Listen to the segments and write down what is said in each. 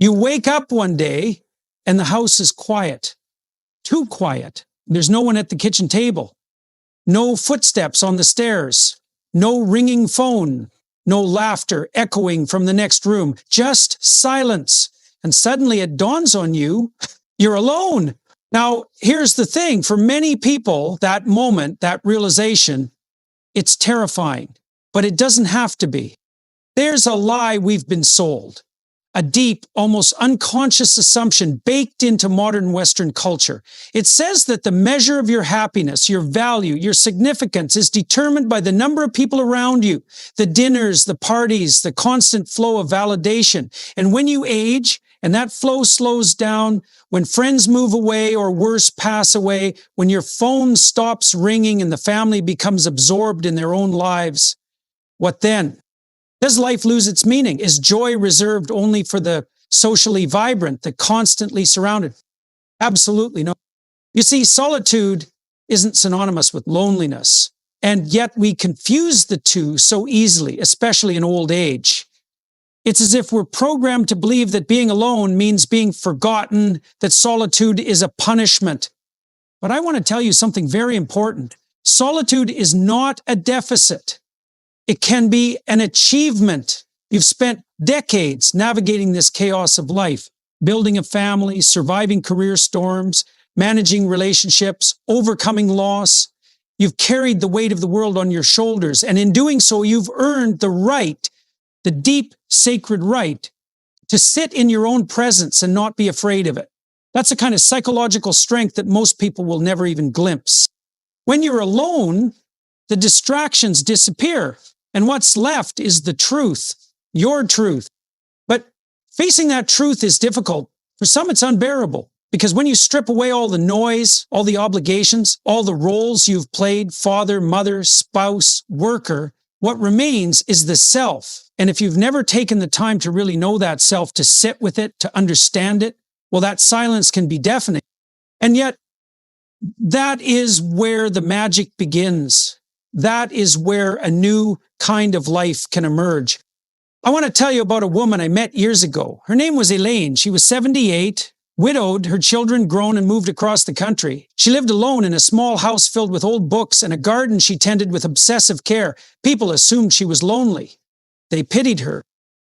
You wake up one day and the house is quiet, too quiet. There's no one at the kitchen table, no footsteps on the stairs, no ringing phone, no laughter echoing from the next room, just silence. And suddenly it dawns on you, you're alone. Now, here's the thing. For many people, that moment, that realization, it's terrifying, but it doesn't have to be. There's a lie we've been sold, a deep, almost unconscious assumption baked into modern Western culture. It says that the measure of your happiness, your value, your significance is determined by the number of people around you, the dinners, the parties, the constant flow of validation. And when you age and that flow slows down, when friends move away or worse, pass away, when your phone stops ringing and the family becomes absorbed in their own lives, what then? Does life lose its meaning? Is joy reserved only for the socially vibrant, the constantly surrounded? Absolutely no. You see, solitude isn't synonymous with loneliness, and yet we confuse the two so easily, especially in old age. It's as if we're programmed to believe that being alone means being forgotten, that solitude is a punishment. But I want to tell you something very important. Solitude is not a deficit. It can be an achievement. You've spent decades navigating this chaos of life, building a family, surviving career storms, managing relationships, overcoming loss. You've carried the weight of the world on your shoulders, and in doing so, you've earned the right, the deep, sacred right, to sit in your own presence and not be afraid of it. That's a kind of psychological strength that most people will never even glimpse. When you're alone, the distractions disappear. And what's left is the truth, your truth. But facing that truth is difficult. For some, it's unbearable. Because when you strip away all the noise, all the obligations, all the roles you've played, father, mother, spouse, worker, what remains is the self. And if you've never taken the time to really know that self, to sit with it, to understand it, well, that silence can be deafening. And yet, that is where the magic begins. That is where a new kind of life can emerge. I want to tell you about a woman I met years ago. Her name was Elaine. She was 78, widowed, her children grown and moved across the country. She lived alone in a small house filled with old books and a garden she tended with obsessive care. People assumed she was lonely. They pitied her.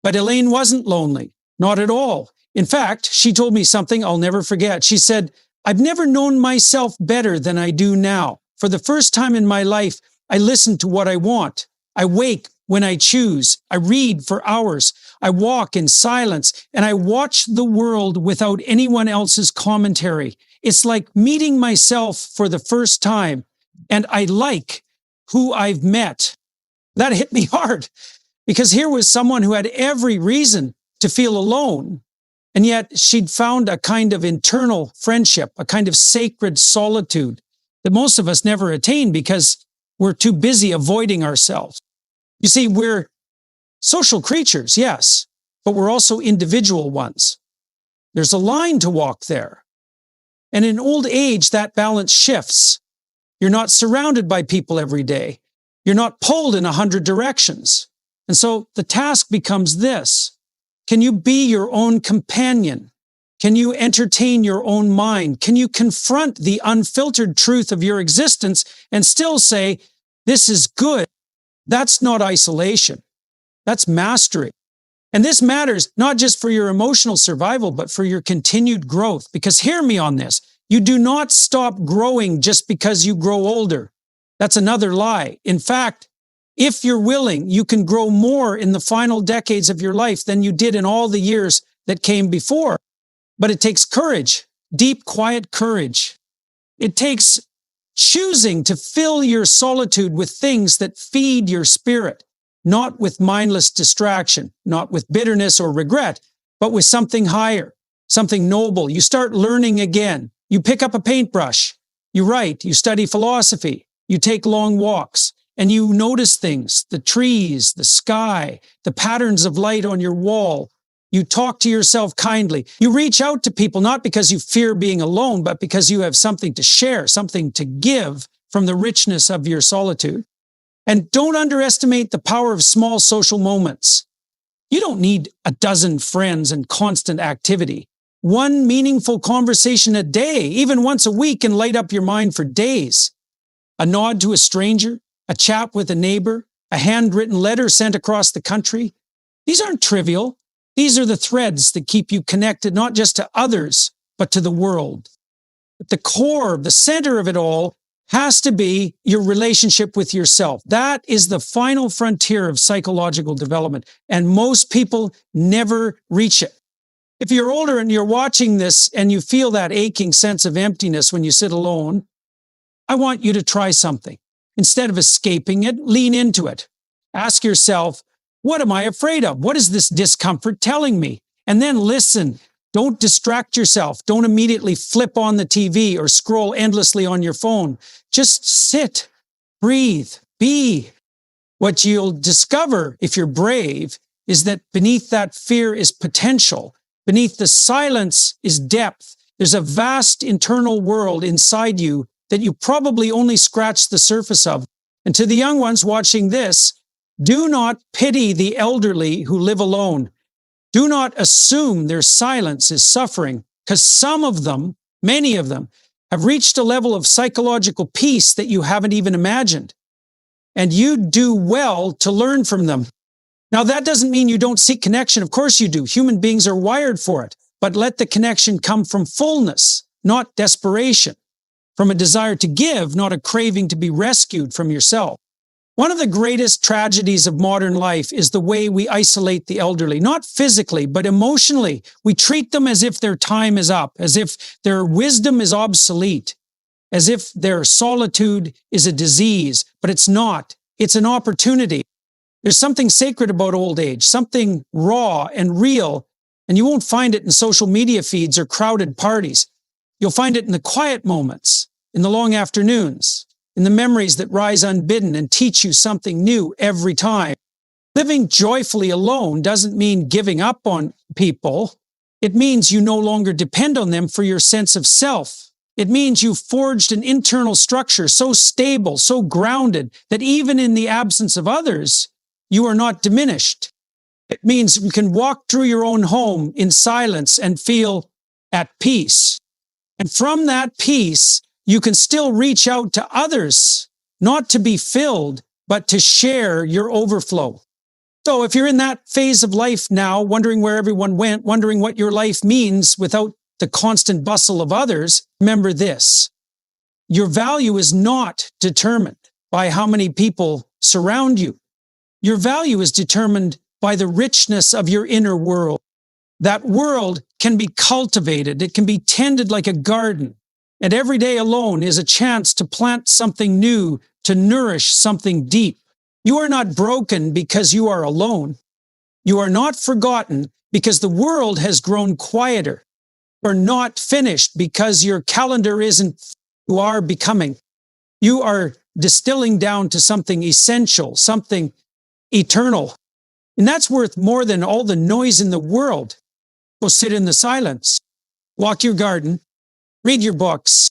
But Elaine wasn't lonely, not at all. In fact, she told me something I'll never forget. She said, "I've never known myself better than I do now. For the first time in my life, I listen to what I want. I wake when I choose. I read for hours. I walk in silence, and I watch the world without anyone else's commentary. It's like meeting myself for the first time, and I like who I've met." That hit me hard, because here was someone who had every reason to feel alone, and yet she'd found a kind of internal friendship, a kind of sacred solitude that most of us never attain because we're too busy avoiding ourselves. You see, we're social creatures, yes, but we're also individual ones. There's a line to walk there. And in old age, that balance shifts. You're not surrounded by people every day. You're not pulled in 100 directions. And so the task becomes this. Can you be your own companion? Can you entertain your own mind? Can you confront the unfiltered truth of your existence and still say, "This is good"? That's not isolation. That's mastery. And this matters not just for your emotional survival, but for your continued growth. Because hear me on this. You do not stop growing just because you grow older. That's another lie. In fact, if you're willing, you can grow more in the final decades of your life than you did in all the years that came before. But it takes courage, deep, quiet courage. It takes choosing to fill your solitude with things that feed your spirit, not with mindless distraction, not with bitterness or regret, but with something higher, something noble. You start learning again. You pick up a paintbrush. You write. You study philosophy. You take long walks. And you notice things, the trees, the sky, the patterns of light on your wall. You talk to yourself kindly. You reach out to people, not because you fear being alone, but because you have something to share, something to give from the richness of your solitude. And don't underestimate the power of small social moments. You don't need a dozen friends and constant activity. One meaningful conversation a day, even once a week, can light up your mind for days. A nod to a stranger, a chat with a neighbor, a handwritten letter sent across the country. These aren't trivial. These are the threads that keep you connected not just to others, but to the world. At the core, the center of it all has to be your relationship with yourself. That is the final frontier of psychological development, and most people never reach it. If you're older and you're watching this and you feel that aching sense of emptiness when you sit alone, I want you to try something. Instead of escaping it, lean into it. Ask yourself, what am I afraid of? What is this discomfort telling me? And then listen. Don't distract yourself. Don't immediately flip on the TV or scroll endlessly on your phone. Just sit, breathe, be. What you'll discover, if you're brave, is that beneath that fear is potential. Beneath the silence is depth. There's a vast internal world inside you that you probably only scratched the surface of. And to the young ones watching this, do not pity the elderly who live alone. Do not assume their silence is suffering, because some of them, many of them, have reached a level of psychological peace that you haven't even imagined. And you do well to learn from them. Now, that doesn't mean you don't seek connection. Of course you do. Human beings are wired for it. But let the connection come from fullness, not desperation. From a desire to give, not a craving to be rescued from yourself. One of the greatest tragedies of modern life is the way we isolate the elderly, not physically, but emotionally. We treat them as if their time is up, as if their wisdom is obsolete, as if their solitude is a disease, but it's not. It's an opportunity. There's something sacred about old age, something raw and real, and you won't find it in social media feeds or crowded parties. You'll find it in the quiet moments, in the long afternoons, in the memories that rise unbidden and teach you something new every time. Living joyfully alone doesn't mean giving up on people. It means you no longer depend on them for your sense of self. It means you've forged an internal structure so stable, so grounded, that even in the absence of others, you are not diminished. It means you can walk through your own home in silence and feel at peace. And from that peace, you can still reach out to others, not to be filled, but to share your overflow. So if you're in that phase of life now, wondering where everyone went, wondering what your life means without the constant bustle of others, remember this. Your value is not determined by how many people surround you. Your value is determined by the richness of your inner world. That world can be cultivated. It can be tended like a garden. And every day alone is a chance to plant something new, to nourish something deep. You are not broken because you are alone. You are not forgotten because the world has grown quieter. You are not finished because your calendar isn't. You are becoming. You are distilling down to something essential, something eternal. And that's worth more than all the noise in the world. Go sit in the silence, walk your garden, read your books,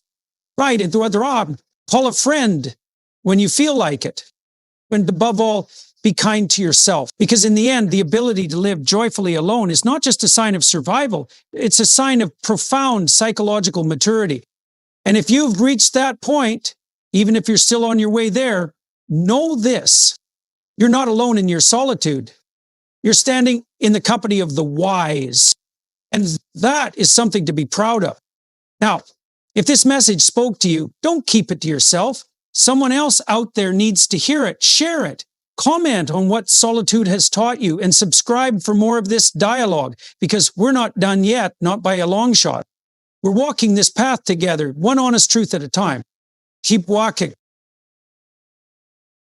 write and call a friend when you feel like it. And above all, be kind to yourself. Because in the end, the ability to live joyfully alone is not just a sign of survival, it's a sign of profound psychological maturity. And if you've reached that point, even if you're still on your way there, know this. You're not alone in your solitude. You're standing in the company of the wise. And that is something to be proud of. Now, if this message spoke to you, don't keep it to yourself. Someone else out there needs to hear it. Share it. Comment on what solitude has taught you and subscribe for more of this dialogue, because we're not done yet, not by a long shot. We're walking this path together, one honest truth at a time. Keep walking.